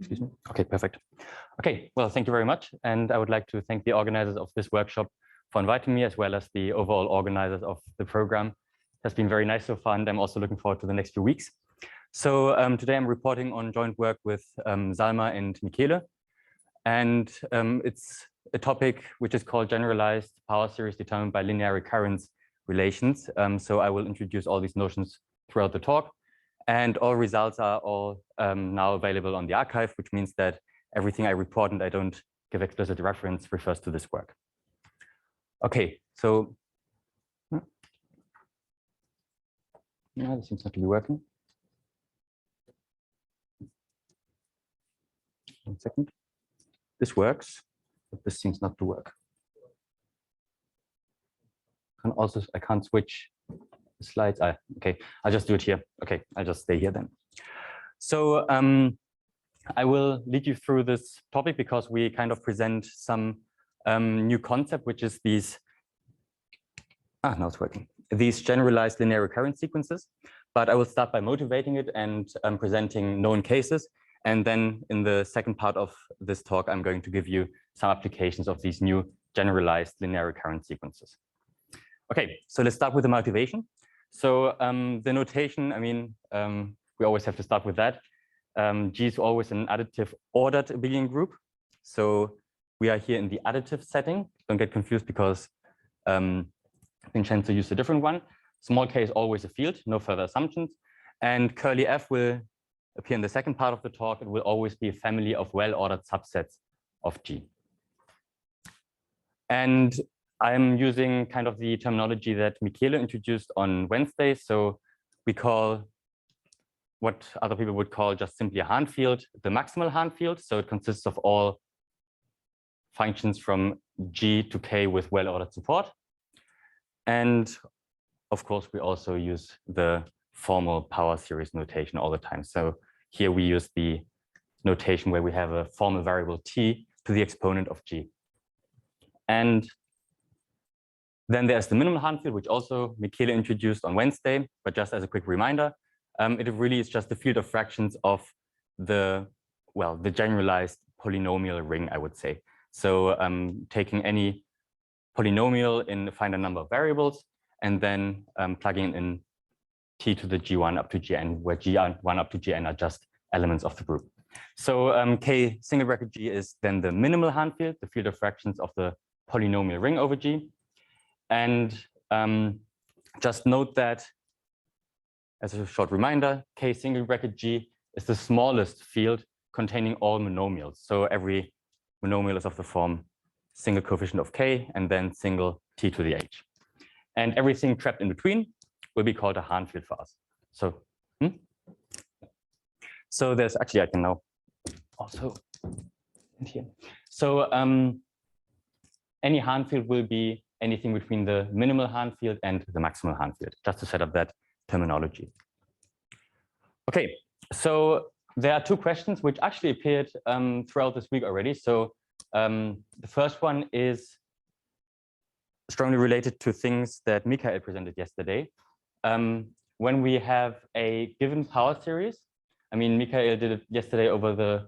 Excuse me. Okay, perfect. Okay, well, thank you very much. And I would like to thank the organizers of this workshop for inviting me, as well as the overall organizers of the program. It has been very nice so far, and I'm also looking forward to the next few weeks. So today I'm reporting on joint work with Salma and Michele. And it's a topic which is called generalized power series determined by linear recurrence relations. So I will introduce all these notions throughout the talk. And all results are all now available on the archive, which means that everything I report and I don't give explicit reference refers to this work. Okay, so no, this seems not to be working. 1 second. This works, but this seems not to work. I can't switch the slides. Okay, I'll just do it here. Okay, I'll just stay here then. So I will lead you through this topic because we kind of present some new concept, which is these. Now it's working. These generalized linear recurrence sequences. But I will start by motivating it and presenting known cases. And then in the second part of this talk, I'm going to give you some applications of these new generalized linear recurrence sequences. Okay, so let's start with the motivation. So the notation, I mean, we always have to start with that. G is always an additive ordered abelian group. So we are here in the additive setting. Don't get confused because Vincenzo used a different one. Small k is always a field, no further assumptions. And curly f will appear in the second part of the talk. It will always be a family of well-ordered subsets of G. And I'm using kind of the terminology that Michele introduced on Wednesday. So we call what other people would call just simply a Hahn field, the maximal Hahn field. So it consists of all functions from G to K with well-ordered support. And of course, we also use the formal power series notation all the time. So here we use the notation where we have a formal variable t to the exponent of G. And then there's the minimal Hahn field, which also Michele introduced on Wednesday, but just as a quick reminder, it really is just the field of fractions of the generalized polynomial ring, I would say. So taking any polynomial in a finite number of variables and then plugging in t to the g1 up to gn, where g1 up to gn are just elements of the group. So k single bracket g is then the minimal Hahn field, the field of fractions of the polynomial ring over G. And just note that, as a short reminder, k single bracket g is the smallest field containing all monomials. So every monomial is of the form single coefficient of k and then single t to the h. And everything trapped in between will be called a Hahn field for us. So, so there's actually, I can now also in here. So any Hahn field will be anything between the minimal Hahn field and the maximal Hahn field, just to set up that terminology. Okay, so there are two questions which actually appeared throughout this week already. So the first one is strongly related to things that Michael presented yesterday. When we have a given power series, I mean, Michael did it yesterday over the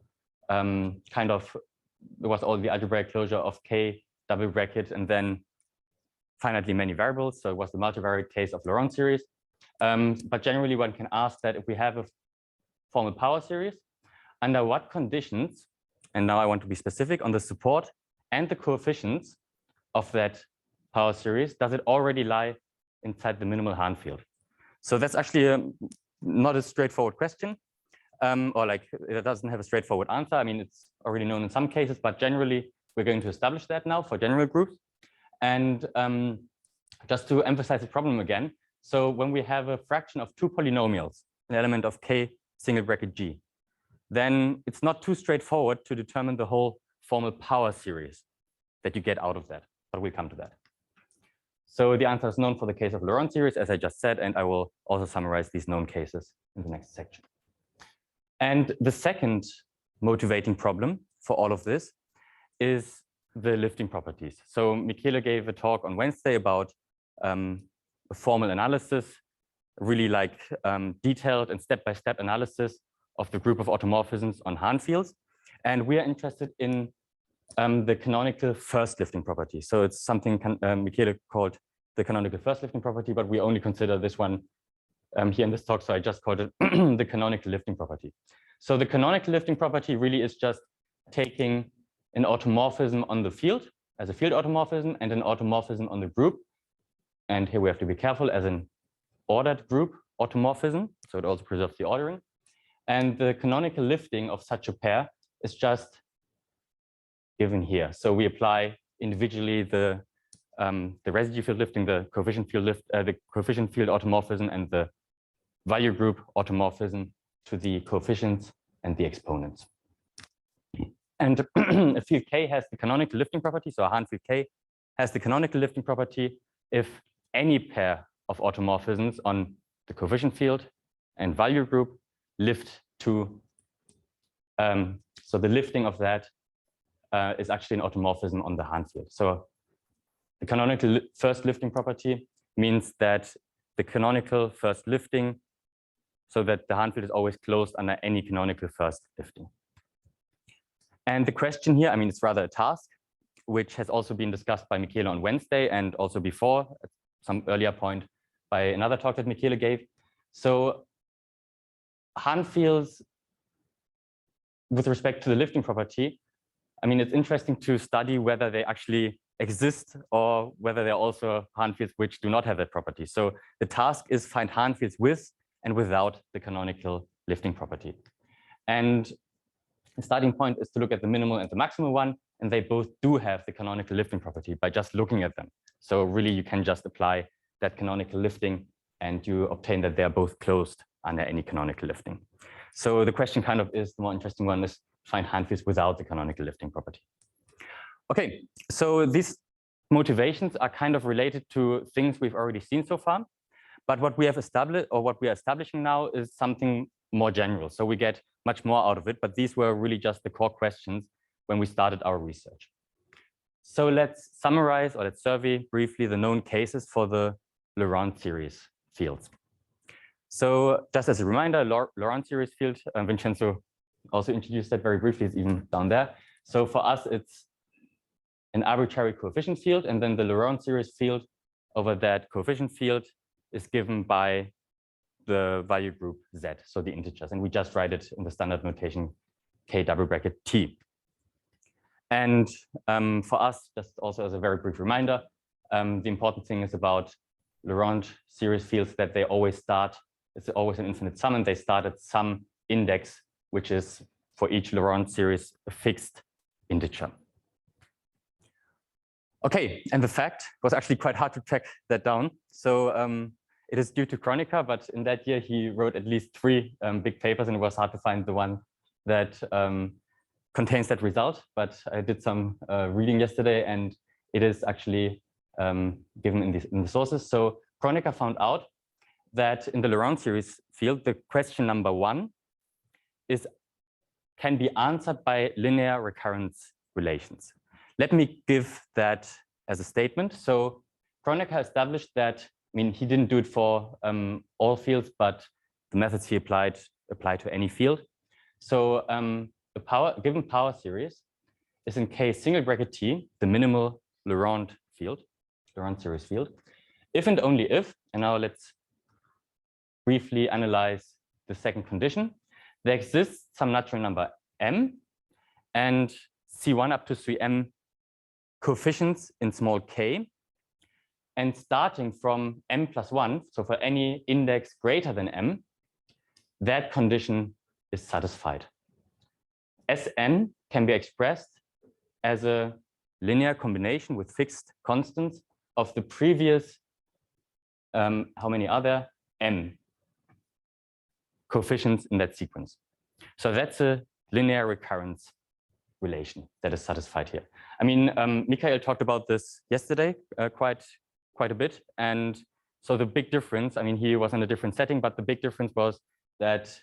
there was all the algebraic closure of K double bracket and then finitely many variables. So it was the multivariate case of Laurent series. But generally one can ask that if we have a formal power series, under what conditions, and now I want to be specific on the support and the coefficients of that power series, does it already lie inside the minimal Hahn field? So that's actually not a straightforward question, or like it doesn't have a straightforward answer. I mean, it's already known in some cases, but generally we're going to establish that now for general groups. And just to emphasize the problem again, so when we have a fraction of two polynomials, an element of k single bracket g, then it's not too straightforward to determine the whole formal power series that you get out of that, but we'll come to that. So the answer is known for the case of Laurent series, as I just said, and I will also summarize these known cases in the next section. And the second motivating problem for all of this is the lifting properties. So Michele gave a talk on Wednesday about a formal analysis, really like detailed and step-by-step analysis of the group of automorphisms on Hahn fields. And we are interested in the canonical first lifting property. So it's something Michele called the canonical first lifting property, but we only consider this one here in this talk. So I just called it the canonical lifting property. So the canonical lifting property really is just taking an automorphism on the field as a field automorphism and an automorphism on the group. And here we have to be careful as an ordered group automorphism. So it also preserves the ordering. And the canonical lifting of such a pair is just given here. So we apply individually the residue field lifting, the coefficient field automorphism, and the value group automorphism to the coefficients and the exponents. And a field K has the canonical lifting property. So a Hahn field K has the canonical lifting property if any pair of automorphisms on the coefficient field and value group lift to, so the lifting of that is actually an automorphism on the Hahn field. So the canonical first lifting property means that the canonical first lifting, so that the Hahn field is always closed under any canonical first lifting. And the question here, I mean, it's rather a task, which has also been discussed by Michele on Wednesday and also before at some earlier point by another talk that Michele gave. So Hahn fields with respect to the lifting property, I mean, it's interesting to study whether they actually exist or whether they're also Hahn fields which do not have that property. So the task is find Hahn fields with and without the canonical lifting property. And the starting point is to look at the minimal and the maximal one, and they both do have the canonical lifting property by just looking at them. So really you can just apply that canonical lifting and you obtain that they're both closed under any canonical lifting. So the question kind of is, the more interesting one is find Hahn fields without the canonical lifting property. Okay, so these motivations are kind of related to things we've already seen so far, but what we have established, or what we are establishing now, is something more general. So we get much more out of it, but these were really just the core questions when we started our research. So let's summarize, or let's survey briefly the known cases for the Laurent series fields. So just as a reminder, Laurent series field, Vincenzo also introduced that very briefly, it's even down there. So for us, it's an arbitrary coefficient field, and then the Laurent series field over that coefficient field is given by the value group Z, so the integers, and we just write it in the standard notation K double bracket T. And for us, just also as a very brief reminder, the important thing is about Laurent series fields that they always start, it's always an infinite sum, and they start at some index, which is for each Laurent series a fixed integer. Okay, and the fact was actually quite hard to track that down. So it is due to Kronecker, but in that year he wrote at least 3 big papers, and it was hard to find the one that contains that result. But I did some reading yesterday, and it is actually given in the sources. So Kronecker found out that in the Laurent series field, the question number 1 can be answered by linear recurrence relations. Let me give that as a statement. So Kronecker established that, I mean, he didn't do it for all fields, but the methods he applied apply to any field. So a given power series is in K single bracket T, the minimal Laurent series field, if and only if, and now let's briefly analyze the second condition. There exists some natural number m and C1 up to 3m coefficients in small k, and starting from m plus 1, so for any index greater than m, that condition is satisfied. Sn can be expressed as a linear combination with fixed constants of the previous, how many other m coefficients in that sequence. So that's a linear recurrence relation that is satisfied here. I mean, Michael talked about this yesterday quite a bit. And so the big difference, I mean, he was in a different setting, but the big difference was that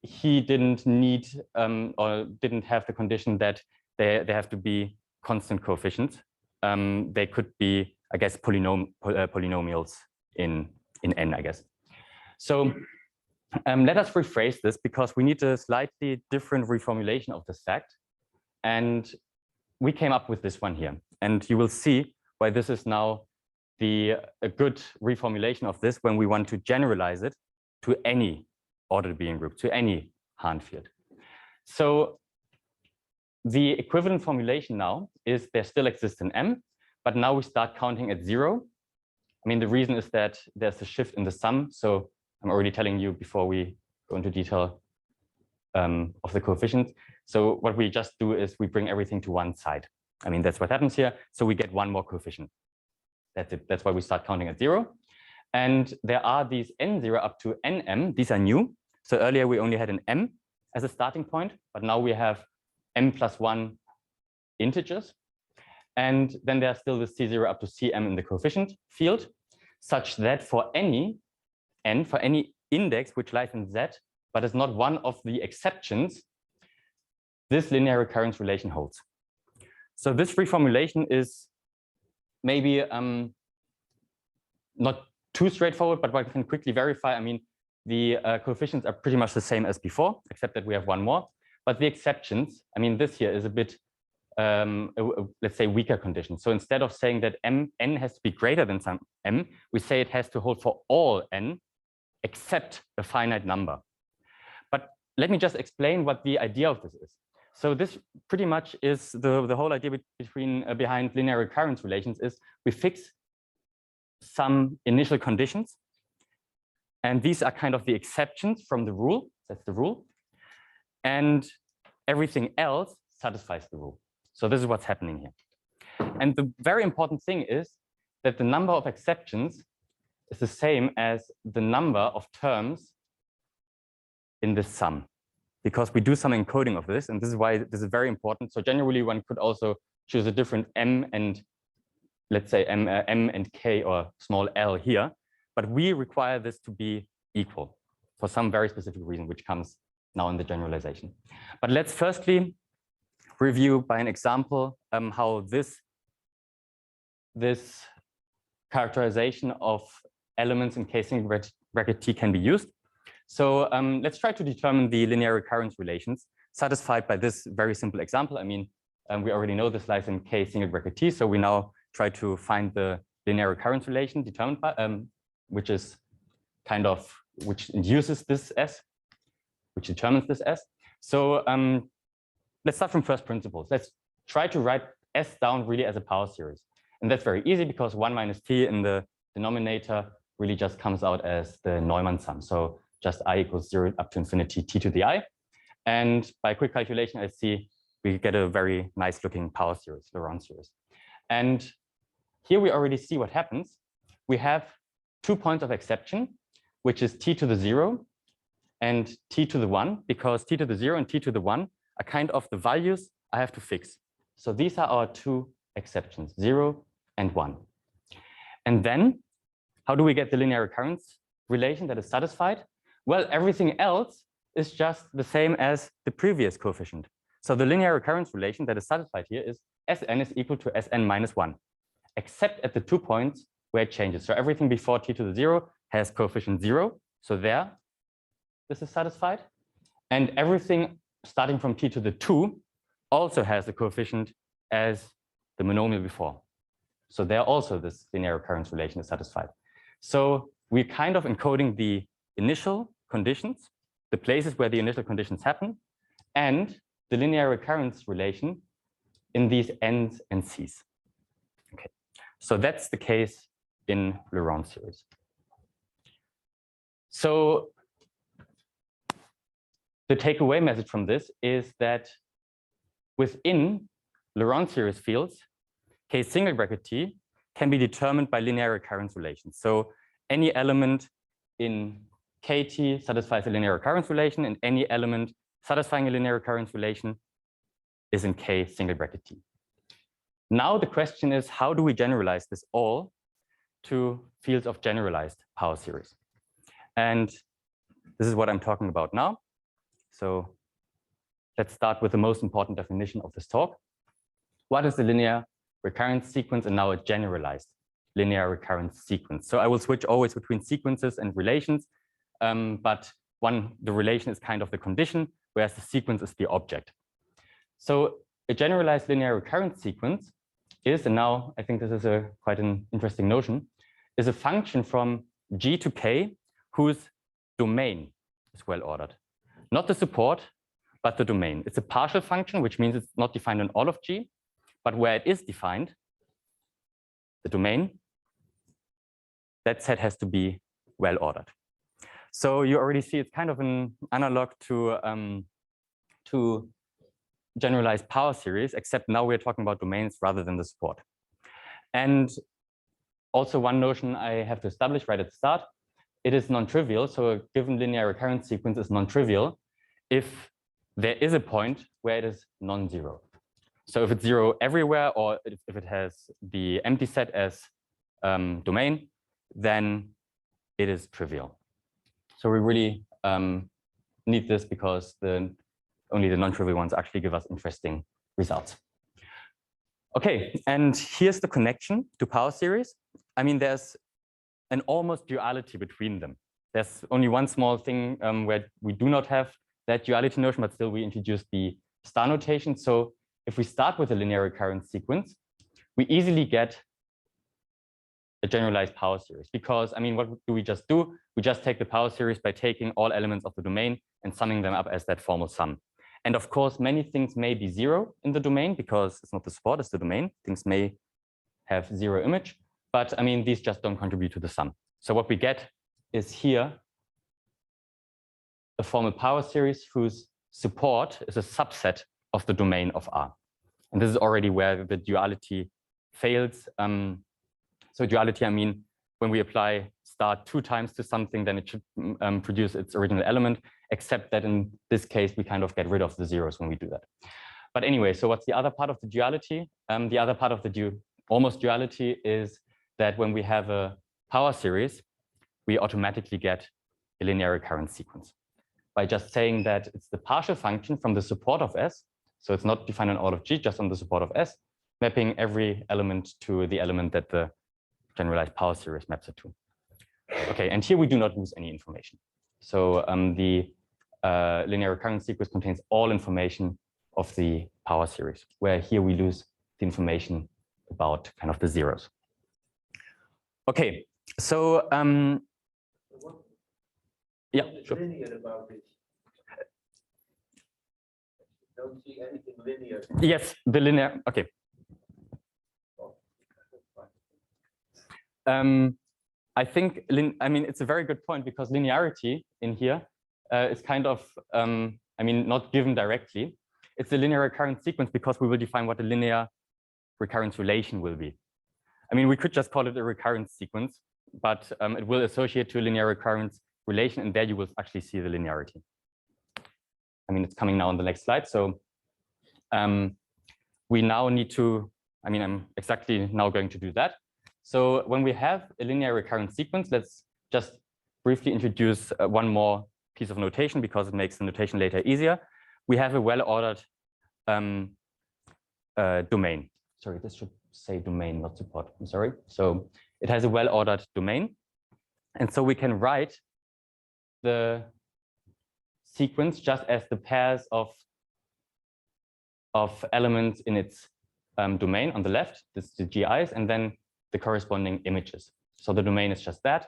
he didn't need or didn't have the condition that they have to be constant coefficients. They could be, I guess, polynomials in n, I guess. So Let us rephrase this because we need a slightly different reformulation of this fact. And we came up with this one here. And you will see why this is now a good reformulation of this when we want to generalize it to any ordered Being group, to any Hahn field. So the equivalent formulation now is there still exists an M, but now we start counting at 0. I mean, the reason is that there's a shift in the sum. So I'm already telling you before we go into detail of the coefficients. So what we just do is we bring everything to one side. I mean, that's what happens here. So we get one more coefficient. That's it. That's why we start counting at 0. And there are these n0 up to nm. These are new. So earlier we only had an m as a starting point, but now we have m plus 1 integers. And then there's still the c0 up to cm in the coefficient field, such that for any n, for any index which lies in z, but is not one of the exceptions, this linear recurrence relation holds. So this reformulation is maybe not too straightforward, but what we can quickly verify, I mean, the coefficients are pretty much the same as before, except that we have one more. But the exceptions, I mean, this here is a bit, let's say, weaker condition. So instead of saying that n has to be greater than some m, we say it has to hold for all n except a finite number. But let me just explain what the idea of this is. So this pretty much is the whole idea behind linear recurrence relations is we fix some initial conditions. And these are kind of the exceptions from the rule. That's the rule. And everything else satisfies the rule. So this is what's happening here. And the very important thing is that the number of exceptions is the same as the number of terms in this sum, because we do some encoding of this, and this is why this is very important. So generally, one could also choose a different m and, let's say, m and k or small l here, but we require this to be equal for some very specific reason, which comes now in the generalization. But let's firstly review by an example how this characterization of elements in K single bracket T can be used. So let's try to determine the linear recurrence relations satisfied by this very simple example. I mean, we already know this lies in K single bracket T, so we now try to find the linear recurrence relation determined by, which is kind of, which induces this S, which determines this S. So let's start from first principles. Let's try to write S down really as a power series. And that's very easy because 1 minus T in the denominator really just comes out as the Neumann sum. So just I equals 0 up to infinity T to the I. And by quick calculation, I see we get a very nice looking power series, Laurent series. And here we already see what happens. We have 2 points of exception, which is T to the 0 and T to the 1, because T to the 0 and T to the 1 are kind of the values I have to fix. So these are our 2 exceptions, 0 and 1. And then how do we get the linear recurrence relation that is satisfied? Well, everything else is just the same as the previous coefficient. So the linear recurrence relation that is satisfied here is Sn is equal to Sn minus 1, except at the 2 points where it changes. So everything before T to the 0 has coefficient 0. So there, this is satisfied. And everything starting from T to the 2 also has the coefficient as the monomial before. So there also this linear recurrence relation is satisfied. So we're kind of encoding the initial conditions, the places where the initial conditions happen, and the linear recurrence relation in these N's and C's. Okay, so that's the case in Laurent series. So the takeaway message from this is that within Laurent series fields, K single bracket T can be determined by linear recurrence relations. So any element in KT satisfies a linear recurrence relation, and any element satisfying a linear recurrence relation is in K single bracket T. Now the question is, how do we generalize this all to fields of generalized power series? And this is what I'm talking about now. So let's start with the most important definition of this talk. What is the linear recurrence sequence, and now a generalized linear recurrence sequence? So I will switch always between sequences and relations, but the relation is kind of the condition, whereas the sequence is the object. So a generalized linear recurrence sequence is, and now I think this is quite an interesting notion, is a function from G to K whose domain is well ordered. Not the support, but the domain. It's a partial function, which means it's not defined in all of G, but where it is defined, the domain, that set has to be well ordered. So you already see it's kind of an analog to generalized power series, except now we're talking about domains rather than the support. And also one notion I have to establish right at the start, it is non-trivial. So a given linear recurrence sequence is non-trivial if there is a point where it is non-zero. So if it's zero everywhere, or if it has the empty set as domain, then it is trivial. So we really need this because only the non-trivial ones actually give us interesting results. Okay, and here's the connection to power series. I mean, there's an almost duality between them. There's only one small thing where we do not have that duality notion, but still we introduced the star notation. So if we start with a linear recurrence sequence, we easily get a generalized power series, because I mean, what do we just do? We just take the power series by taking all elements of the domain and summing them up as that formal sum. And of course, many things may be zero in the domain because it's not the support, it's the domain. Things may have zero image, but I mean, these just don't contribute to the sum. So what we get is here a formal power series whose support is a subset of the domain of R. And this is already where the duality fails. So duality, I mean, when we apply star 2 times to something, then it should produce its original element, except that in this case, we kind of get rid of the zeros when we do that. But anyway, so what's the other part of the duality? The other part of the almost duality is that when we have a power series, we automatically get a linear recurrence sequence by just saying that it's the partial function from the support of S. So it's not defined on all of G, just on the support of S, mapping every element to the element that the generalized power series maps it to. Okay, and here we do not lose any information. So the linear recurrence sequence contains all information of the power series, where here we lose the information about kind of the zeros. Okay, so yeah, sure. Linear about it. Don't see anything linear. Yes, the linear. Okay. I think, I mean, it's a very good point because linearity in here is kind of, I mean, not given directly. It's a linear recurrence sequence because we will define what a linear recurrence relation will be. I mean, we could just call it a recurrence sequence, but it will associate to a linear recurrence relation, and there you will actually see the linearity. I mean, it's coming now on the next slide. So we now need to, I mean, I'm exactly now going to do that. So when we have a linear recurrence sequence, let's just briefly introduce one more piece of notation because it makes the notation later easier. We have a well-ordered domain. Sorry, this should say domain, not support. I'm sorry. So it has a well-ordered domain. And so we can write the sequence just as the pairs of elements in its domain on the left, this is the GIs, and then the corresponding images. So the domain is just that,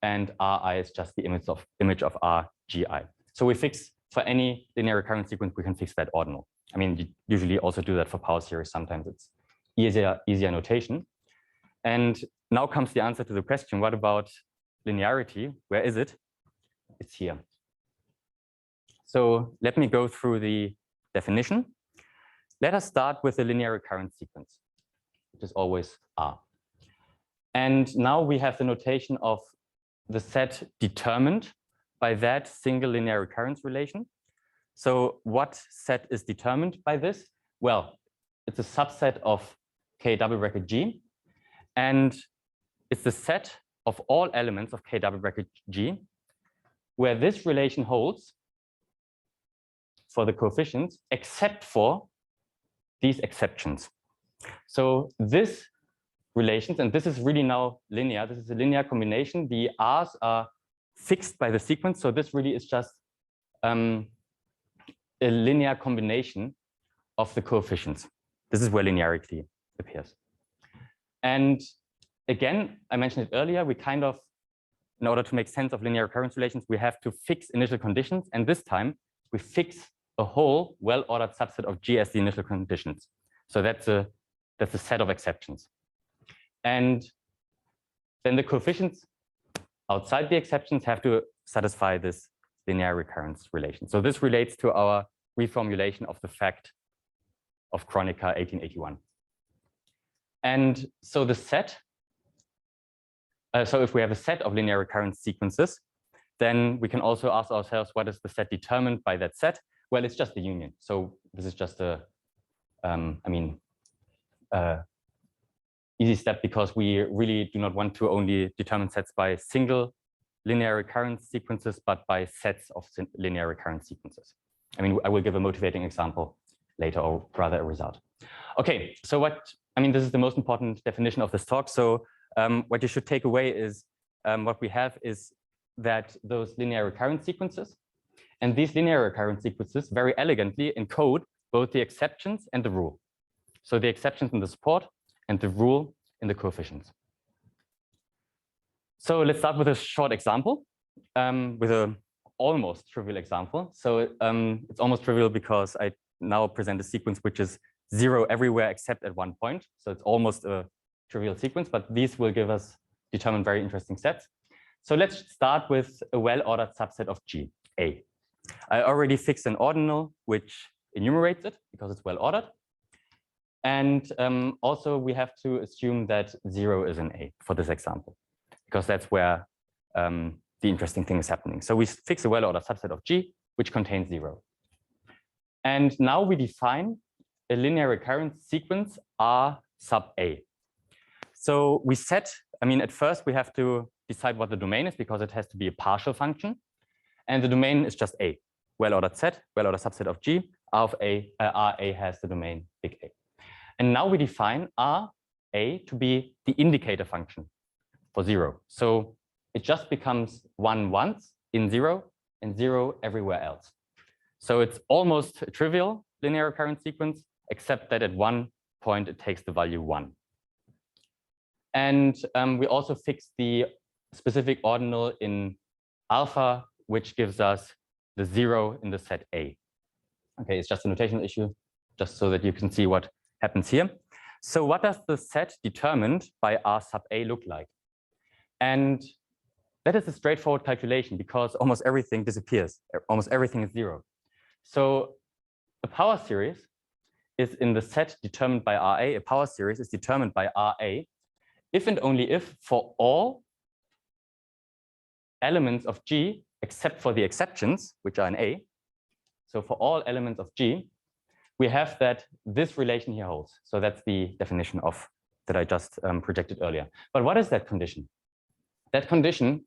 and Ri is just the image of Rgi. So we fix for any linear recurrence sequence, we can fix that ordinal. I mean, you usually also do that for power series. Sometimes it's easier notation. And now comes the answer to the question, what about linearity? Where is it? It's here. So let me go through the definition. Let us start with the linear recurrence sequence, which is always R. And now we have the notation of the set determined by that single linear recurrence relation. So what set is determined by this? Well, it's a subset of K double bracket G, and it's the set of all elements of K double bracket G, where this relation holds for the coefficients, except for these exceptions. So this relations, and this is really now linear. This is a linear combination. The R's are fixed by the sequence. So this really is just a linear combination of the coefficients. This is where linearity appears. And again, I mentioned it earlier, we kind of, in order to make sense of linear recurrence relations, we have to fix initial conditions. And this time we fix a whole well-ordered subset of G as the initial conditions. So that's a set of exceptions. And then the coefficients outside the exceptions have to satisfy this linear recurrence relation. So this relates to our reformulation of the fact of Kronecker 1881. And so the set, so if we have a set of linear recurrence sequences, then we can also ask ourselves, what is the set determined by that set? Well, it's just the union. So this is just a, easy step, because we really do not want to only determine sets by single linear recurrence sequences, but by sets of linear recurrence sequences. I mean, I will give a motivating example later, or rather a result. Okay, so this is the most important definition of this talk. So what you should take away is what we have is that those linear recurrence sequences, and these linear recurrence sequences very elegantly encode both the exceptions and the rule. So the exceptions in the support and the rule in the coefficients. So let's start with a short example, with an almost trivial example. So it's almost trivial because I now present a sequence which is 0 everywhere except at one point. So it's almost a trivial sequence, but these will determine very interesting sets. So let's start with a well-ordered subset of G, A. I already fixed an ordinal which enumerates it because it's well-ordered. And also we have to assume that 0 is an A for this example, because that's where the interesting thing is happening. So we fix a well-ordered subset of G, which contains 0. And now we define a linear recurrence sequence R sub A. So we set, at first we have to decide what the domain is, because it has to be a partial function. And the domain is just A, well-ordered set, well-ordered subset of G. R of A, RA has the domain big A. And now we define RA to be the indicator function for 0. So it just becomes 1 once in 0 and 0 everywhere else. So it's almost a trivial linear recurrence sequence, except that at one point it takes the value 1. And we also fix the specific ordinal in alpha, which gives us the 0 in the set A. Okay, it's just a notational issue, just so that you can see what happens here. So what does the set determined by R sub A look like? And that is a straightforward calculation, because almost everything disappears. Almost everything is 0. So a power series is in the set determined by RA. A power series is determined by RA if and only if for all elements of G, except for the exceptions, which are in A. So for all elements of G, we have that this relation here holds. So that's the definition of that I just projected earlier. But what is that condition? That condition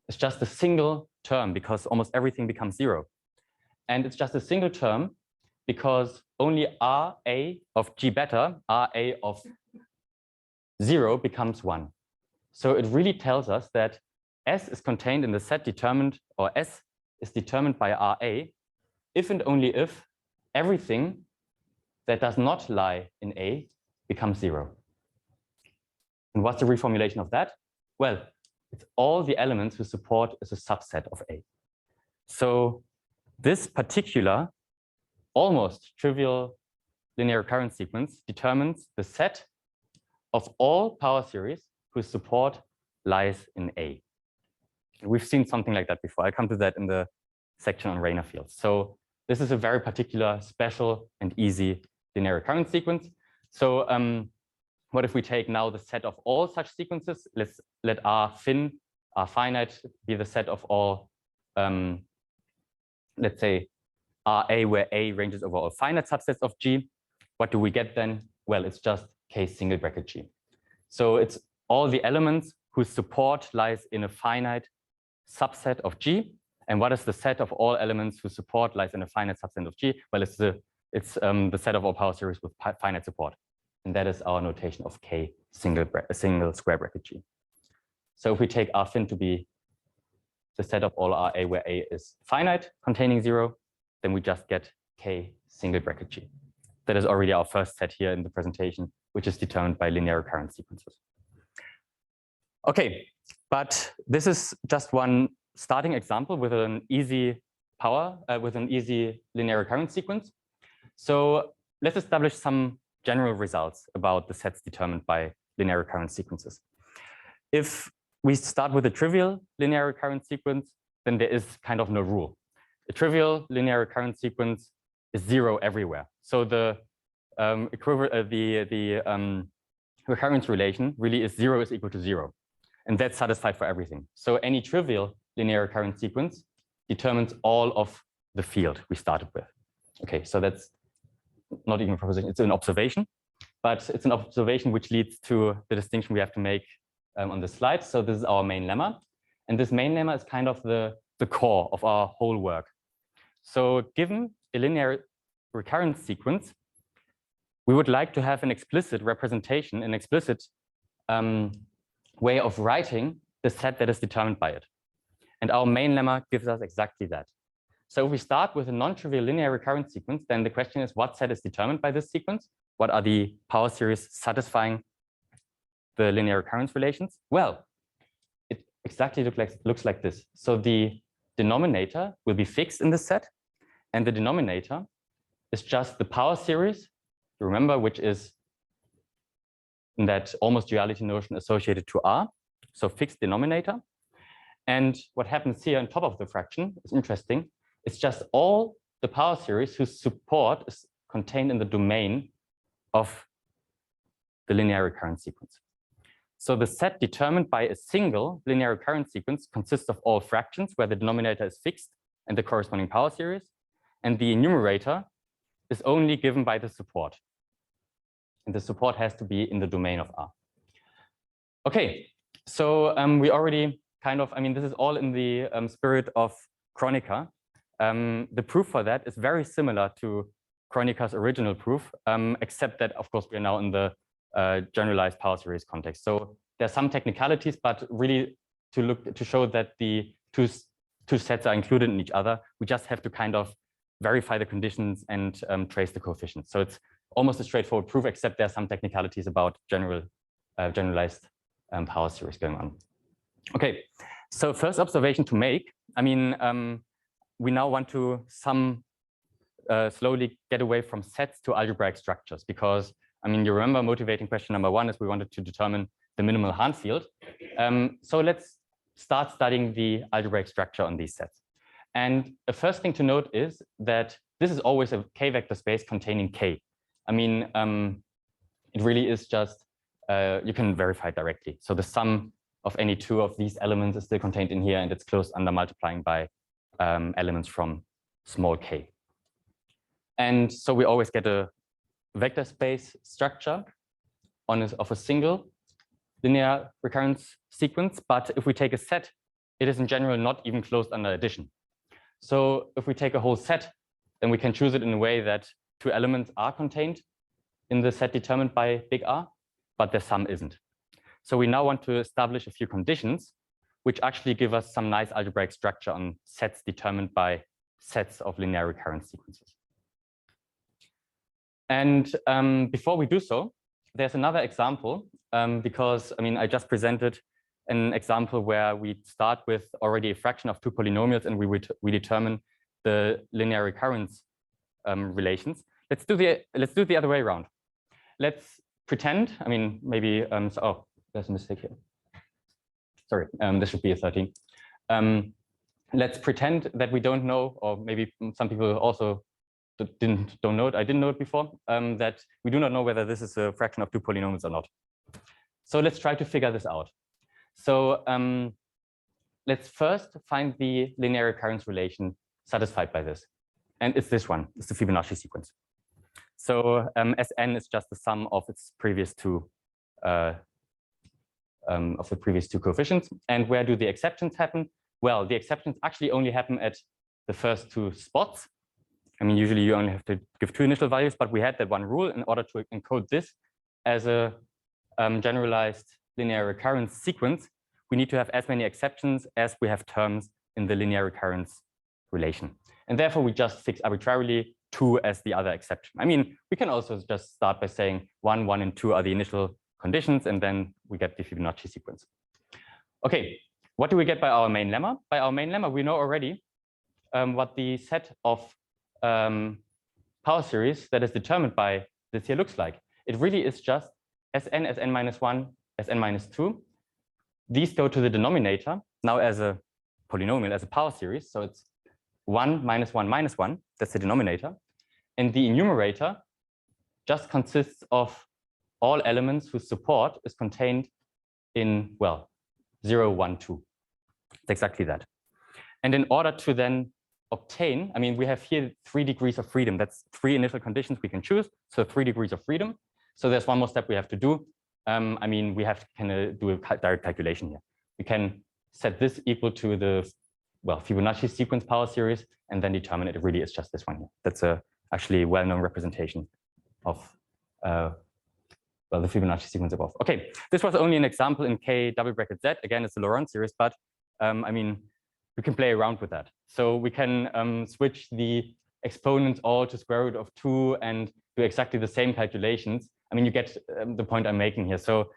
is just a single term, because almost everything becomes 0. And it's just a single term because only RA of G beta, RA of 0 becomes 1. So it really tells us that S is contained in the set determined, or S is determined by RA if and only if everything that does not lie in A becomes 0. And what's the reformulation of that? Well, it's all the elements whose support is a subset of A. So this particular almost trivial linear recurrence sequence determines the set of all power series whose support lies in A. We've seen something like that before. I'll come to that in the section on Rayner fields. So this is a very particular, special, and easy linear recurrence sequence. So what if we take now the set of all such sequences? Let's let R finite, be the set of all, let's say, RA, where A ranges over all finite subsets of G. What do we get then? Well, it's just K single bracket G. So it's all the elements whose support lies in a finite subset of G. And what is the set of all elements whose support lies in a finite subset of G? Well, it's the set of all power series with finite support. And that is our notation of K single square bracket G. So if we take R fin to be the set of all RA where A is finite, containing 0, then we just get K single bracket G. That is already our first set here in the presentation, which is determined by linear recurrence sequences. Okay, but this is just one starting example with an easy with an easy linear recurrence sequence. So let's establish some general results about the sets determined by linear recurrence sequences. If we start with a trivial linear recurrence sequence, then there is kind of no rule. A trivial linear recurrence sequence is 0 everywhere. So the recurrence relation really is 0 is equal to 0. And that's satisfied for everything. So any trivial linear recurrence sequence determines all of the field we started with. Okay, so that's not even a proposition, it's an observation, but it's an observation which leads to the distinction we have to make on the slide. So this is our main lemma. And this main lemma is kind of the core of our whole work. So given a linear recurrence sequence, we would like to have an explicit representation, an explicit way of writing the set that is determined by it. And our main lemma gives us exactly that. So if we start with a non-trivial linear recurrence sequence, then the question is what set is determined by this sequence? What are the power series satisfying the linear recurrence relations? Well, it exactly looks like this. So the denominator will be fixed in this set, and the denominator is just the power series, you remember, which is in that almost duality notion associated to R, so fixed denominator. And what happens here on top of the fraction is interesting. It's just all the power series whose support is contained in the domain of the linear recurrence sequence. So the set determined by a single linear recurrence sequence consists of all fractions where the denominator is fixed and the corresponding power series. And the numerator is only given by the support. And the support has to be in the domain of R. Okay, so we already kind of, this is all in the spirit of Kronecker. The proof for that is very similar to Kronecker's original proof, except that, of course, we are now in the generalized power series context. So there's some technicalities, but really to show that the two sets are included in each other, we just have to kind of verify the conditions and trace the coefficients. So it's almost a straightforward proof, except there's some technicalities about generalized power series going on. Okay, so first observation to make. We now want to slowly get away from sets to algebraic structures, because you remember motivating question number 1 is we wanted to determine the minimal Hahn field. So let's start studying the algebraic structure on these sets. And the first thing to note is that this is always a k-vector space containing k. It really is just, you can verify it directly. So the sum of any two of these elements is still contained in here, and it's closed under multiplying by elements from small k. And so we always get a vector space structure of a single linear recurrence sequence. But if we take a set, it is in general not even closed under addition. So if we take a whole set, then we can choose it in a way that two elements are contained in the set determined by big R, but the sum isn't. So we now want to establish a few conditions which actually give us some nice algebraic structure on sets determined by sets of linear recurrence sequences. And before we do so, there's another example, because I just presented an example where we start with already a fraction of two polynomials and we determine the linear recurrence relations. Let's do the other way around. Let's pretend, maybe, oh, there's a mistake here. Sorry, this should be a 13. Let's pretend that we don't know, or maybe some people also don't know it. I didn't know it before, that we do not know whether this is a fraction of two polynomials or not. So let's try to figure this out. So let's first find the linear recurrence relation satisfied by this. And it's this one, it's the Fibonacci sequence. So Sn is just the sum of its previous two coefficients. And where do the exceptions happen? Well, the exceptions actually only happen at the first two spots. Usually you only have to give two initial values, but we had that one rule. In order to encode this as a generalized linear recurrence sequence, we need to have as many exceptions as we have terms in the linear recurrence relation. And therefore, we just fix arbitrarily 2 as the other exception. I mean, we can also just start by saying 1, 1, and 2 are the initial conditions, and then we get the Fibonacci sequence. Okay, what do we get by our main lemma? By our main lemma, we know already what the set of power series that is determined by this here looks like. It really is just Sn, Sn-1, Sn-2. These go to the denominator now as a polynomial, as a power series. So it's 1, -1, -1. That's the denominator. And the enumerator just consists of all elements whose support is contained in, well, 0, 1, 2. It's exactly that. And in order to then obtain, I mean, we have here 3 degrees of freedom. That's 3 initial conditions we can choose. So 3 degrees of freedom. So there's one more step we have to do. I mean, we have to kind of do a direct calculation here. We can set this equal to the, well, Fibonacci sequence power series, and then determine it really is just this one here. That's a actually well-known representation of well, the Fibonacci sequence above. Okay, this was only an example in K double bracket Z. Again, it's a Laurent series, but I mean, we can play around with that. So we can switch the exponents all to square root of 2 and do exactly the same calculations. I mean, you get the point I'm making here. So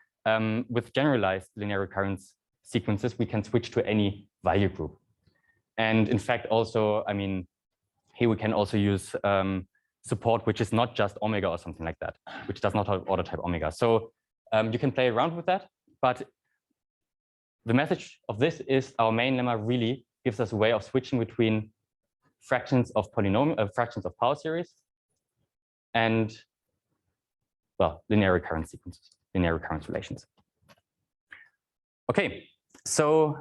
with generalized linear recurrence sequences, we can switch to any value group. And in fact, also, I mean, here we can also use support, which is not just omega or something like that, which does not have order type omega. So you can play around with that. But the message of this is our main lemma really gives us a way of switching between fractions of fractions of power series and, well, linear recurrence sequences, linear recurrence relations. Okay, so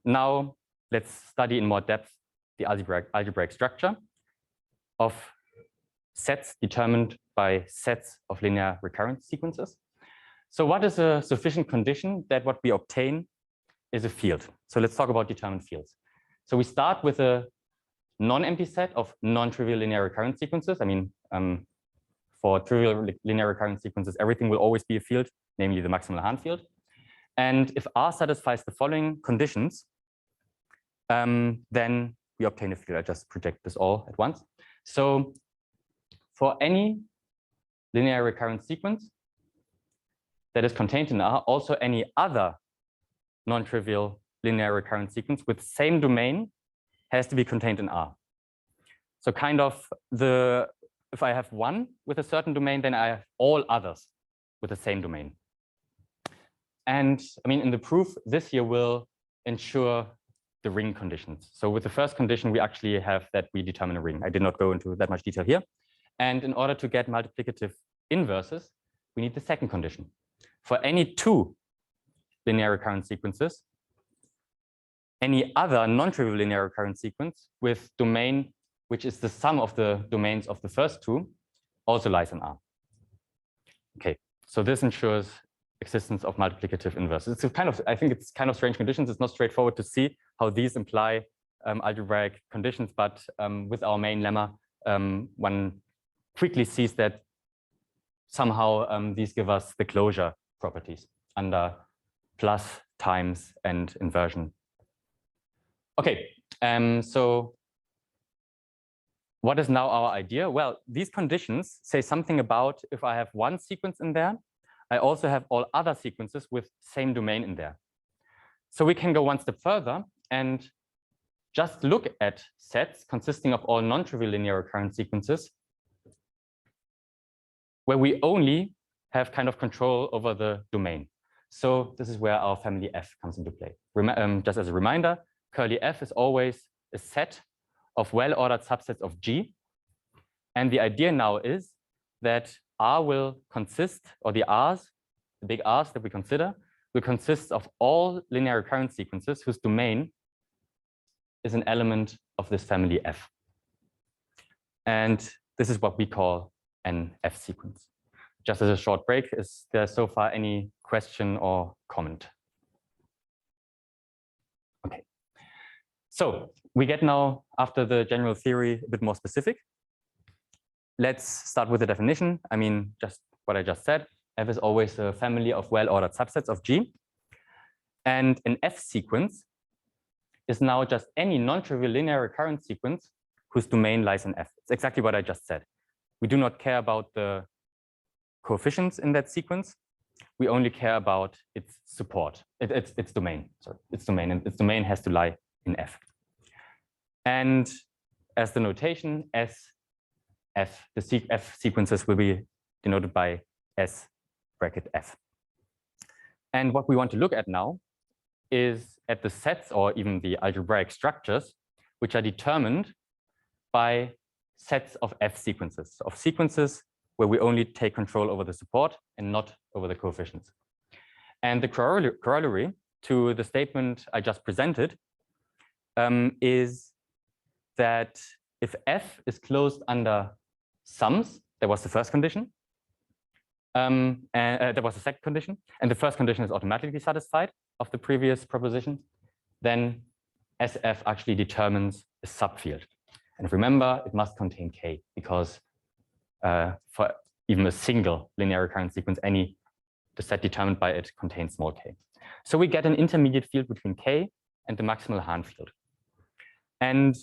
now let's study in more depth the algebraic structure of sets determined by sets of linear recurrence sequences. So what is a sufficient condition that what we obtain is a field? So let's talk about determined fields. So we start with a non-empty set of non-trivial linear recurrence sequences. I mean, for trivial linear recurrence sequences, everything will always be a field, namely the maximal Hahn field. And if R satisfies the following conditions, then we obtain a field. I just project this all at once. So for any linear recurrence sequence that is contained in R, also any other non-trivial linear recurrence sequence with same domain has to be contained in R. So kind of if I have one with a certain domain, then I have all others with the same domain. And I mean, in the proof, this here will ensure the ring conditions. So with the first condition, we actually have that we determine a ring. I did not go into that much detail here. And in order to get multiplicative inverses, we need the second condition. For any 2 linear recurrence sequences, any other non-trivial linear recurrence sequence with domain which is the sum of the domains of the first 2 also lies in R. Okay, so this ensures existence of multiplicative inverses. It's a kind of, I think it's kind of strange conditions. It's not straightforward to see how these imply algebraic conditions, but with our main lemma, one quickly sees that somehow these give us the closure properties under plus, times, and inversion. Okay, so what is now our idea? Well, these conditions say something about if I have one sequence in there, I also have all other sequences with same domain in there. So we can go one step further and just look at sets consisting of all non-trivial linear recurrent sequences where we only have kind of control over the domain. So this is where our family F comes into play. Just as a reminder, curly F is always a set of well-ordered subsets of G. And the idea now is that R will consist, or the R's, the big R's that we consider, will consist of all linear recurrent sequences whose domain is an element of this family F. And this is what we call an F sequence. Just as a short break, is there so far any question or comment? Okay. So we get now, after the general theory, a bit more specific. Let's start with the definition. I mean, just what I just said. F is always a family of well-ordered subsets of G. And an F sequence is now just any non-trivial linear recurrence sequence whose domain lies in F. It's exactly what I just said. We do not care about the coefficients in that sequence. We only care about its support, its domain. Sorry, its domain, and its domain has to lie in F. And as the notation, SF, the F sequences will be denoted by S bracket F. And what we want to look at now is at the sets or even the algebraic structures, which are determined by sets of F sequences, of sequences where we only take control over the support and not over the coefficients. And the corollary to the statement I just presented is that if F is closed under sums, that was the first condition, and there was a second condition, and the first condition is automatically satisfied of the previous proposition, then SF actually determines a subfield. And remember, it must contain K, because for even a single linear recurrent sequence, the set determined by it contains small k. So we get an intermediate field between K and the maximal Hahn field. And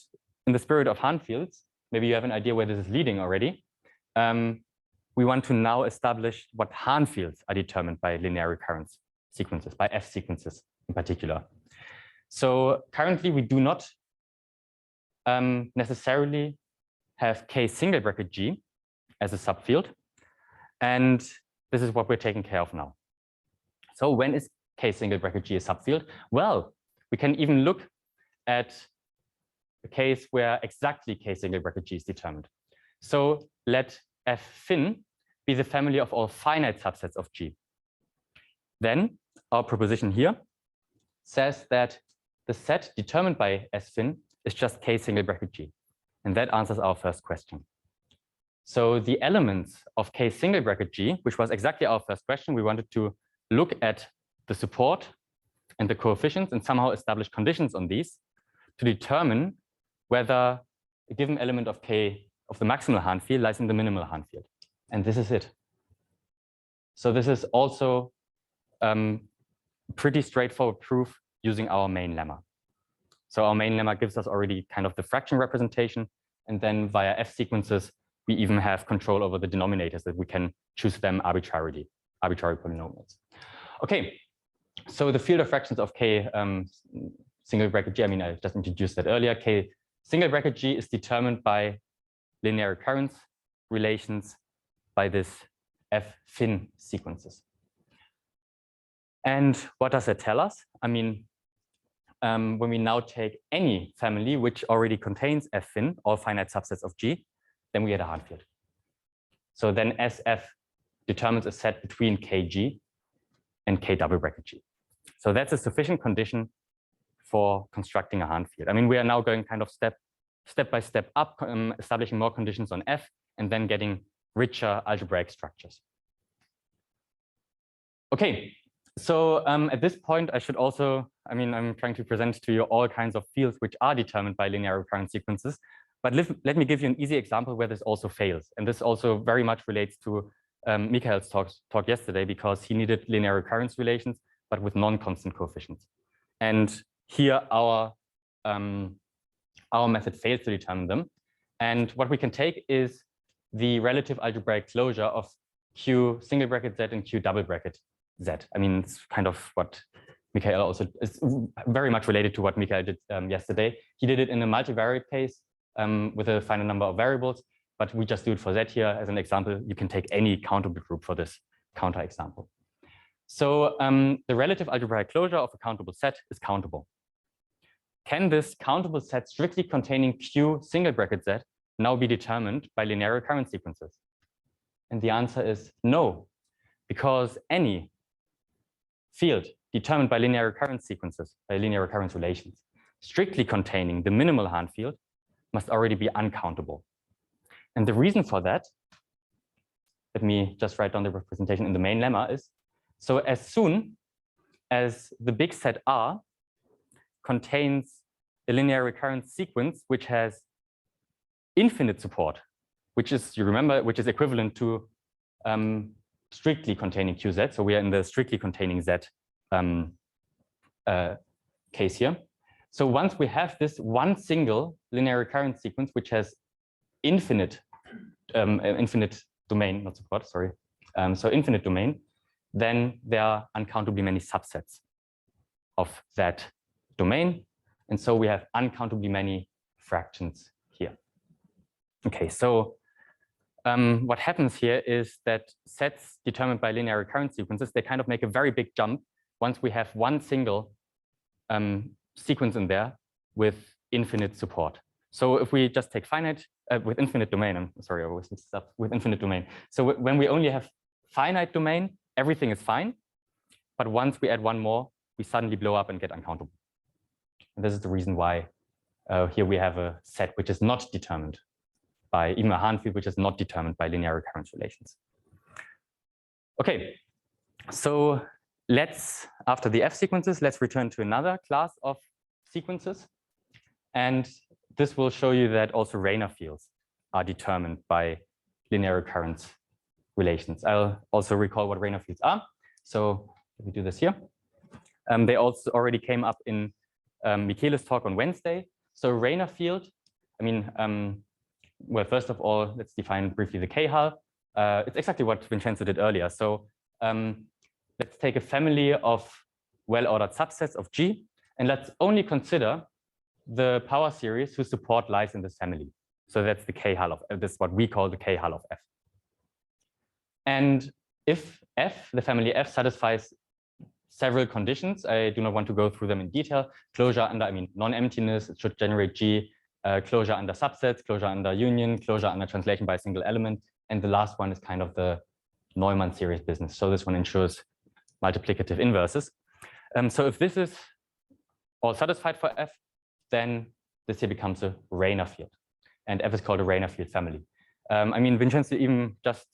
in the spirit of Hahn fields, maybe you have an idea where this is leading already. We want to now establish what Hahn fields are determined by linear recurrence sequences, by F sequences in particular. So currently we do not necessarily have K single bracket G as a subfield. And this is what we're taking care of now. So when is K single bracket G a subfield? Well, we can even look at a case where exactly K single bracket G is determined. So let F fin be the family of all finite subsets of G. Then our proposition here says that the set determined by S fin is just K single bracket G. And that answers our first question. So the elements of K single bracket G, which was exactly our first question, we wanted to look at the support and the coefficients and somehow establish conditions on these to determine whether a given element of K of the maximal Hahn field lies in the minimal Hahn field. And this is it. So this is also pretty straightforward proof using our main lemma. So our main lemma gives us already kind of the fraction representation, and then via F sequences, we even have control over the denominators that we can choose them arbitrary polynomials. Okay, so the field of fractions of K single bracket G, I mean, I just introduced that earlier. K single bracket G is determined by linear recurrence relations by this F fin sequences. And what does that tell us? I mean, when we now take any family which already contains F fin, all finite subsets of G, then we get a Hahn field. So then SF determines a set between KG and K double bracket G. So that's a sufficient condition for constructing a Hahn field. I mean, we are now going kind of step by step up, establishing more conditions on F, and then getting richer algebraic structures. Okay, so at this point, I should also, I mean, I'm trying to present to you all kinds of fields which are determined by linear recurrent sequences. But let me give you an easy example where this also fails. And this also very much relates to Michael's talk yesterday, because he needed linear recurrence relations, but with non-constant coefficients. And here our method fails to determine them. And what we can take is the relative algebraic closure of Q single bracket Z and Q double bracket Z. I mean, it's kind of what Michael also is very much related to what Michael did yesterday. He did it in a multivariate case with a finite number of variables, but we just do it for Z here as an example. You can take any countable group for this counter example. So the relative algebraic closure of a countable set is countable. Can this countable set strictly containing Q single bracket Z now be determined by linear recurrence sequences? And the answer is no, because any field determined by linear recurrence sequences, by linear recurrence relations, strictly containing the minimal Hahn field must already be uncountable. And the reason for that, let me just write down the representation in the main lemma, is so as soon as the big set R contains a linear recurrence sequence which has infinite support, which is, you remember, which is equivalent to strictly containing QZ. So we are in the strictly containing Z case here. So once we have this one single linear recurrence sequence, which has infinite domain, not support, sorry. So infinite domain, then there are uncountably many subsets of that domain. And so we have uncountably many fractions here. Okay, so what happens here is that sets determined by linear recurrence sequences, they kind of make a very big jump once we have one single sequence in there with infinite support. So if we just take finite with infinite domain, I'm sorry, I always mix up with infinite domain. So when we only have finite domain, everything is fine. But once we add one more, we suddenly blow up and get uncountable. And this is the reason why here we have a set which is not determined by even a Hahn field, which is not determined by linear recurrence relations. Okay, so let's, after the F sequences, let's return to another class of sequences. And this will show you that also Rayner fields are determined by linear recurrence relations. I'll also recall what Rayner fields are. So let me do this here. They also already came up in Michele's talk on Wednesday. So Rayner field, I mean, well, first of all, let's define briefly the K-hull. It's exactly what Vincenzo did earlier. So let's take a family of well-ordered subsets of G, and let's only consider the power series whose support lies in this family. So that's the K-hull of F. This is what we call the K-hull of F. And if F, the family F, satisfies several conditions, I do not want to go through them in detail. Closure under, I mean, non-emptiness, it should generate G. Closure under subsets, closure under union, closure under translation by a single element. And the last one is kind of the Neumann series business. So this one ensures multiplicative inverses. So if this is all satisfied for F, then this here becomes a Rayner field. And F is called a Rayner field family. I mean, Vincenzo even just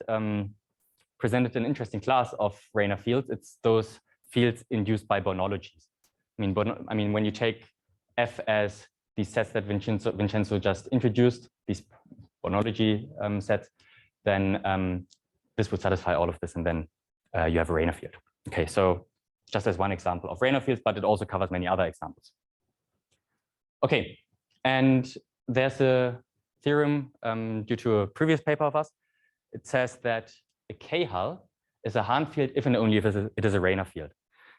presented an interesting class of Rayner fields. It's those fields induced by bonologies. I mean, when you take F as these sets that Vincenzo just introduced, these bonology sets, then this would satisfy all of this, and then you have a Rayner field. Okay, so just as one example of Rayner fields, but it also covers many other examples. Okay, and there's a theorem due to a previous paper of us. It says that a K-hull is a Hahn field if and only if it is a Rayner field.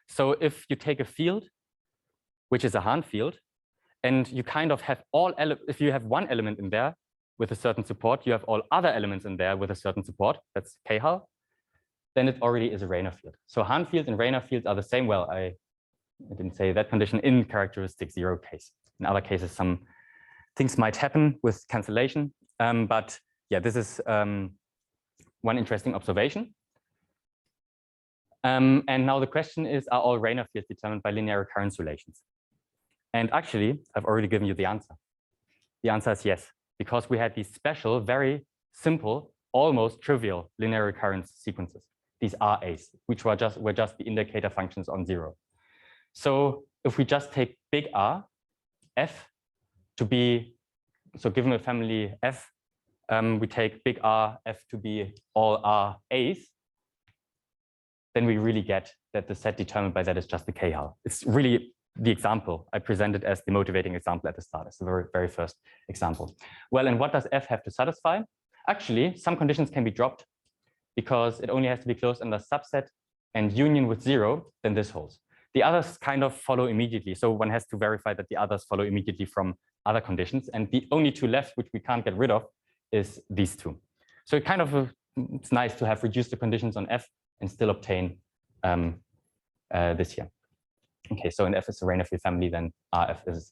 So if you take a field, which is a Hahn field, and you kind of have if you have one element in there with a certain support, you have all other elements in there with a certain support, that's K-hull, then it already is a Rayner field. So Hahn fields and Rayner fields are the same. Well, I didn't say that condition in characteristic 0 case. In other cases, some things might happen with cancellation. But yeah, this is one interesting observation. And now the question is, are all Rayner fields determined by linear recurrence relations? And actually, I've already given you the answer. The answer is yes, because we had these special, very simple, almost trivial linear recurrence sequences, these RAs, which were just the indicator functions on 0. So if we just take big R, F to be, so given a family F, we take big R, F to be all RAs, then we really get that the set determined by that is just the K-hull. It's really the example I presented as the motivating example at the start. It's the very, very first example. Well, and what does F have to satisfy? Actually, some conditions can be dropped because it only has to be closed under subset and union with 0, then this holds. The others kind of follow immediately. So one has to verify that the others follow immediately from other conditions. And the only two left, which we can't get rid of, is these two. So it kind of, it's nice to have reduced the conditions on F and still obtain this here. Okay, so in F is a Rayner field family, then RF is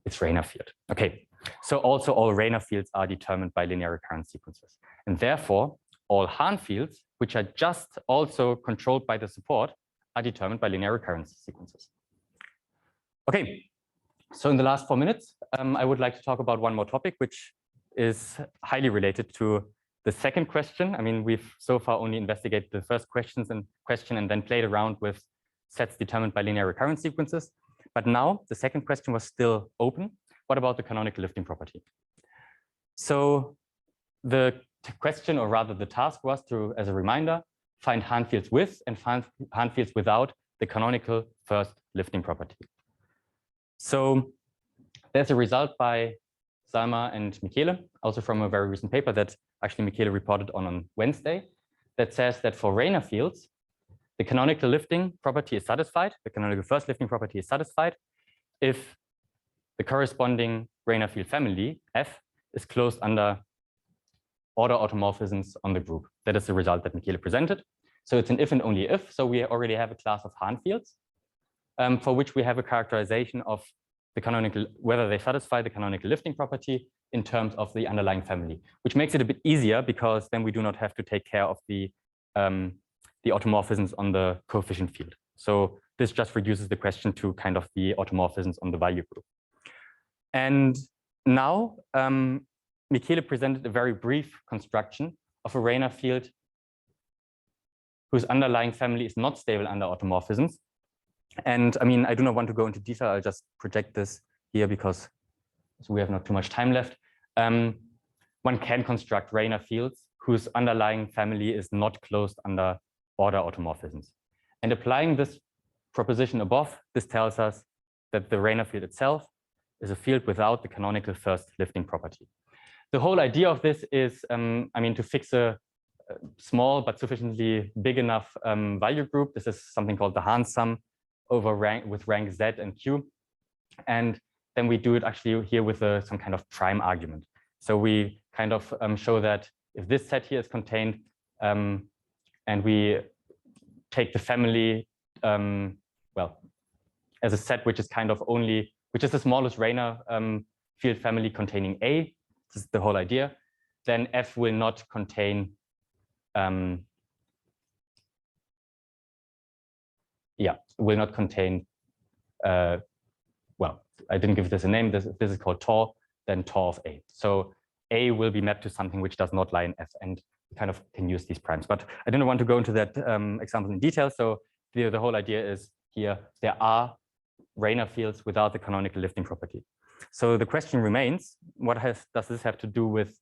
its Rayner field. Okay, so also all Rayner fields are determined by linear recurrence sequences. And therefore, all Hahn fields, which are just also controlled by the support, are determined by linear recurrence sequences. Okay, so in the last 4 minutes, I would like to talk about one more topic, which is highly related to the second question. I mean, we've so far only investigated the first question and then played around with sets determined by linear recurrence sequences. But now the second question was still open. What about the canonical lifting property? So the question, or rather the task, was to, as a reminder, find Hahn fields with and find Hahn fields without the canonical first lifting property. So There's a result by Salma and Michele, also from a very recent paper that actually Michele reported on Wednesday, that says that for Rayner fields, the canonical lifting property is satisfied, the canonical first lifting property is satisfied if the corresponding Rayner field family, F, is closed under order automorphisms on the group. That is the result that Michele presented. So it's an if and only if. So we already have a class of Hahn fields for which we have a characterization of the canonical, whether they satisfy the canonical lifting property in terms of the underlying family, which makes it a bit easier because then we do not have to take care of the automorphisms on the coefficient field. So this just reduces the question to kind of the automorphisms on the value group. And now Michele presented a very brief construction of a Rayner field whose underlying family is not stable under automorphisms. And I mean, I do not want to go into detail. I'll just project this here because we have not too much time left. One can construct Rayner fields whose underlying family is not closed under order automorphisms. And applying this proposition above, this tells us that the Rayner field itself is a field without the canonical first lifting property. The whole idea of this is, I mean, to fix a small but sufficiently big enough value group. This is something called the Hahn sum over rank with rank Z and Q. And then we do it actually here with some kind of prime argument. So we kind of show that if this set here is contained and we take the family, well, as a set which is kind of only, which is the smallest Rayner field family containing A, this is the whole idea, then F will not contain, will not contain, well, I didn't give this a name, this is called Tor, then Tor of A. So A will be mapped to something which does not lie in F, and we kind of can use these primes. But I didn't want to go into that example in detail. So the whole idea is here, there are Rayner fields without the canonical lifting property. So the question remains, what does this have to do with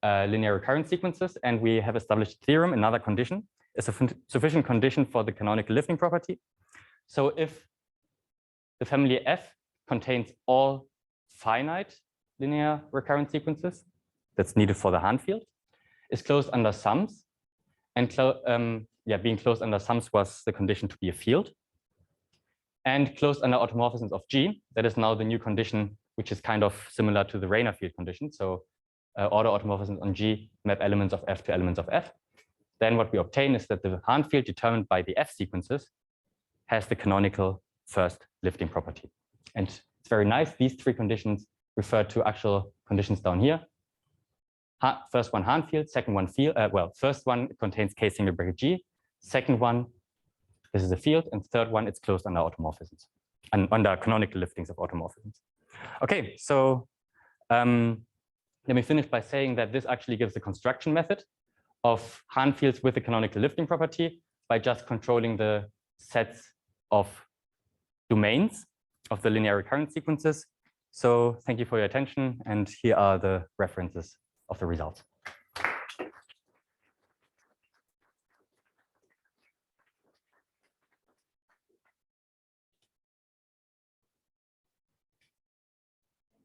linear recurrence sequences? And we have established a theorem, another condition, is a sufficient condition for the canonical lifting property. So if the family F contains all finite linear recurrence sequences that's needed for the Hahn field, is closed under sums, and being closed under sums was the condition to be a field, and closed under automorphisms of G, that is now the new condition, which is kind of similar to the Rayner field condition. So order automorphisms on G map elements of F to elements of F. Then what we obtain is that the Hahn field determined by the F sequences has the canonical first lifting property. And it's very nice. These three conditions refer to actual conditions down here. First one Hahn field, second one field. Well, first one contains K single bracket G. Second one, this is a field, and third one, it's closed under automorphisms and under canonical liftings of automorphisms. Okay, so let me finish by saying that this actually gives the construction method of Hahn fields with the canonical lifting property by just controlling the sets of domains of the linear recurrence sequences. So thank you for your attention, and here are the references of the results.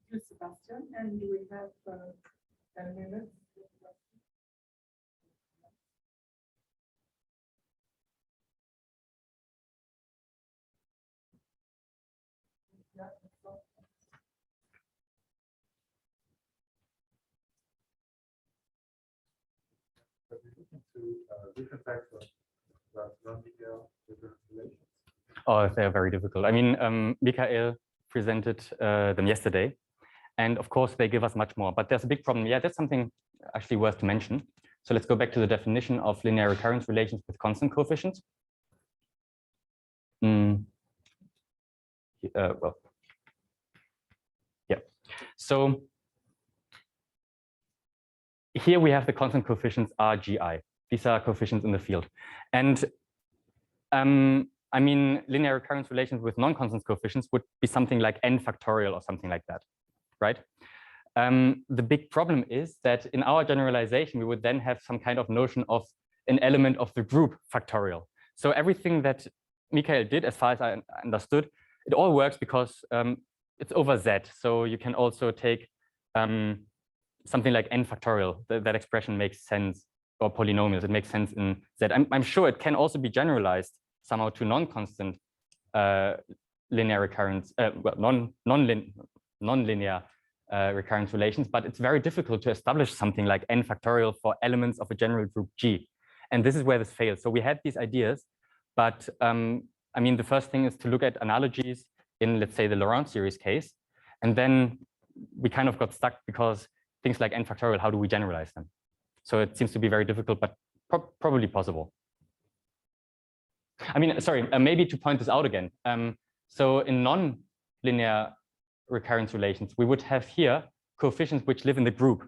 Thank you, Sebastian, and we have 10 minutes. Different types of non-linear different relations. Oh, they're very difficult. I mean, Michael presented them yesterday, and of course they give us much more, but there's a big problem. Yeah, that's something actually worth to mention. So let's go back to the definition of linear recurrence relations with constant coefficients. Well, yeah. So here we have the constant coefficients RGI. These are coefficients in the field. And I mean, linear recurrence relations with non-constant coefficients would be something like n factorial or something like that, right? The big problem is that in our generalization, we would then have some kind of notion of an element of the group factorial. So everything that Michael did, as far as I understood, it all works because it's over Z. So you can also take something like n factorial. That expression makes sense, or polynomials. It makes sense in Z. I'm sure it can also be generalized somehow to non-constant linear recurrence, well, non-linear recurrence relations, but it's very difficult to establish something like n factorial for elements of a general group G. And this is where this fails. So we had these ideas, but I mean, the first thing is to look at analogies in, let's say, the Laurent series case. And then we kind of got stuck because things like n factorial, how do we generalize them? So it seems to be very difficult, but probably possible. I mean, sorry, maybe to point this out again. So in non-linear recurrence relations, we would have here coefficients which live in the group.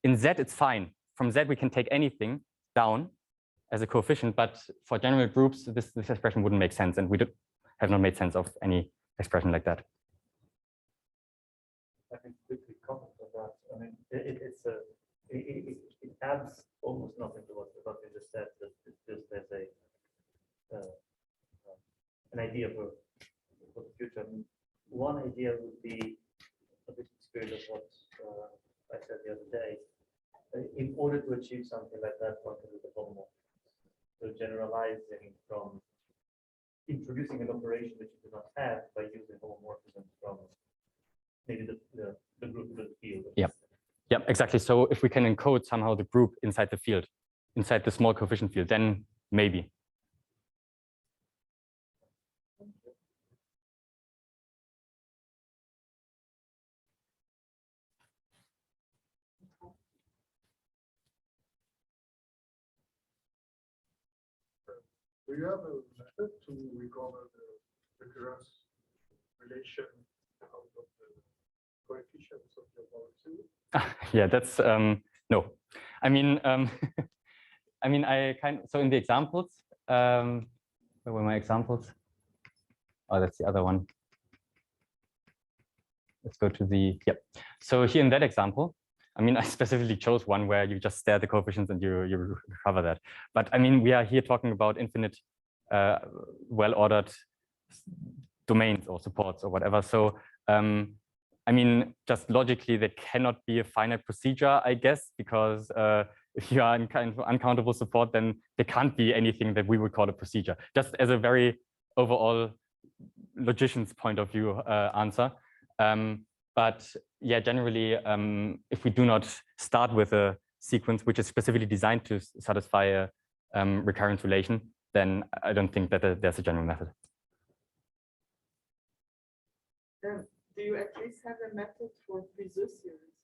In Z, it's fine. From Z, we can take anything down as a coefficient, but for general groups, this expression wouldn't make sense, and we have not made sense of any expression like that. I can quickly comment on that. I mean, it adds almost nothing to what you just said. That it's just there's an idea for the future. I mean, one idea would be a bit in the spirit of what I said the other day. In order to achieve something like that, one can do the homomorphism. So generalizing from introducing an operation that you do not have by using homomorphism from maybe the group of the field. Yeah. Yeah, exactly. So if we can encode somehow the group inside the field, inside the small coefficient field, then maybe. Do you have a method to recover the recurrence relation out of the coefficients of your molecule? Yeah, that's no. I mean, I mean, so in the examples, where were my examples? Oh, that's the other one. Let's go to the, yep. So here in that example, I mean, I specifically chose one where you just stare at the coefficients and you recover that. But I mean, we are here talking about infinite, well-ordered domains or supports or whatever. So, I mean, just logically, there cannot be a finite procedure, I guess, because if you are in kind of uncountable support, then there can't be anything that we would call a procedure. Just as a very overall logician's point of view answer. But yeah, generally, if we do not start with a sequence which is specifically designed to satisfy a recurrence relation, then I don't think that there's a general method. Do you at least have a method for Puiseux series?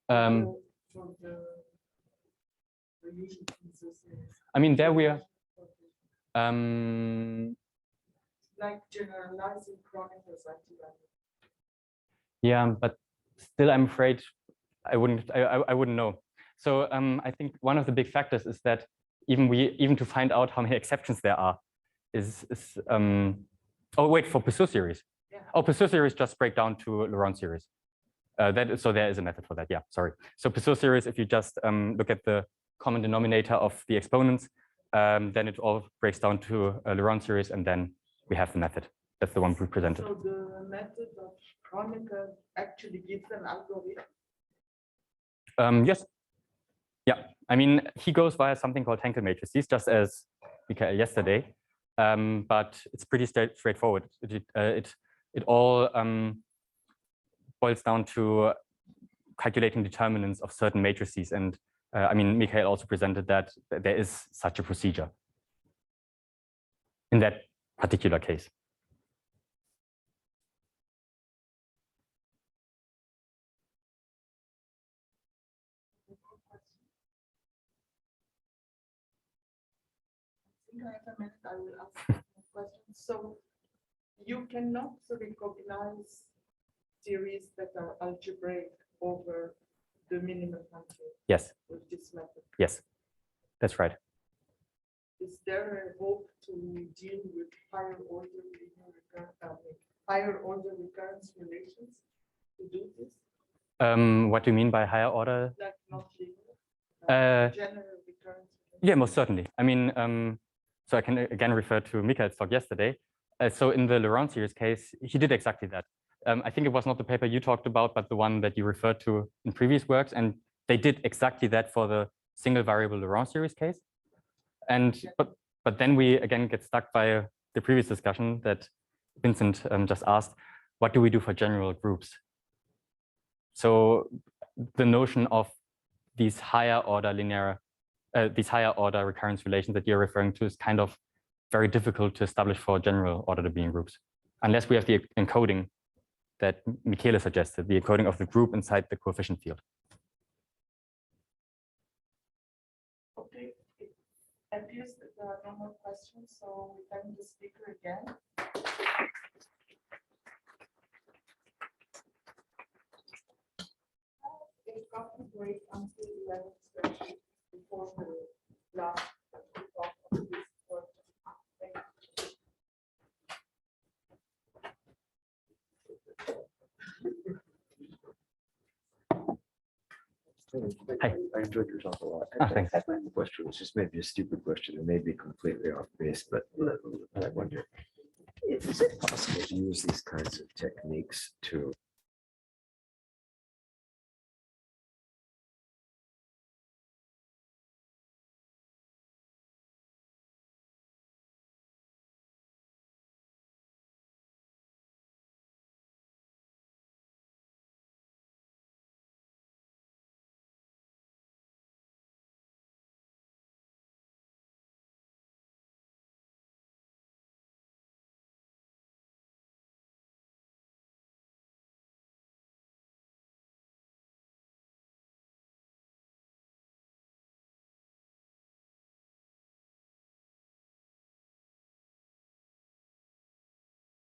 For the usual Puiseux series? I mean, there we are. Like generalizing chronicles, Yeah, but still, I'm afraid I wouldn't know. So I think one of the big factors is that even to find out how many exceptions there are is oh wait, for Puiseux series. Yeah. Oh, Puiseux series just break down to Laurent series. So there is a method for that. Yeah, sorry. So Puiseux series, if you just look at the common denominator of the exponents, then it all breaks down to a Laurent series, and then we have the method. That's the one we presented. So the method of Chronicle actually gives an algorithm? Yes. Yeah. I mean, he goes via something called Henkel matrices, just as Michael yesterday. But it's pretty straightforward. It all boils down to calculating determinants of certain matrices. And I mean, Michael also presented that there is such a procedure in that particular case. I have a minute, I will ask a question. So you cannot recognize series that are algebraic over the minimum function. Yes. With this method. Yes, that's right. Is there a hope to deal with higher order recurrence relations to do this? What do you mean by higher order? Like not linear, general recurrence. Yeah, most certainly. I mean, so I can again refer to Michael's talk yesterday. So in the Laurent series case, he did exactly that. I think it was not the paper you talked about, but the one that you referred to in previous works. And they did exactly that for the single variable Laurent series case. And but then we again get stuck by the previous discussion that Vincent just asked, what do we do for general groups? So the notion of these higher order recurrence relations that you're referring to is kind of very difficult to establish for general order Debian groups, unless we have the encoding that Michele suggested, the encoding of the group inside the coefficient field. Okay, it appears that there are no more questions, so we thank the speaker again. A coffee break until 11:30 before the last talk of this work. Thank you. Hi. I enjoyed your talk a lot. Thanks. I have a question, it's just maybe a stupid question, it may be completely off base, but I wonder, is it possible to use these kinds of techniques to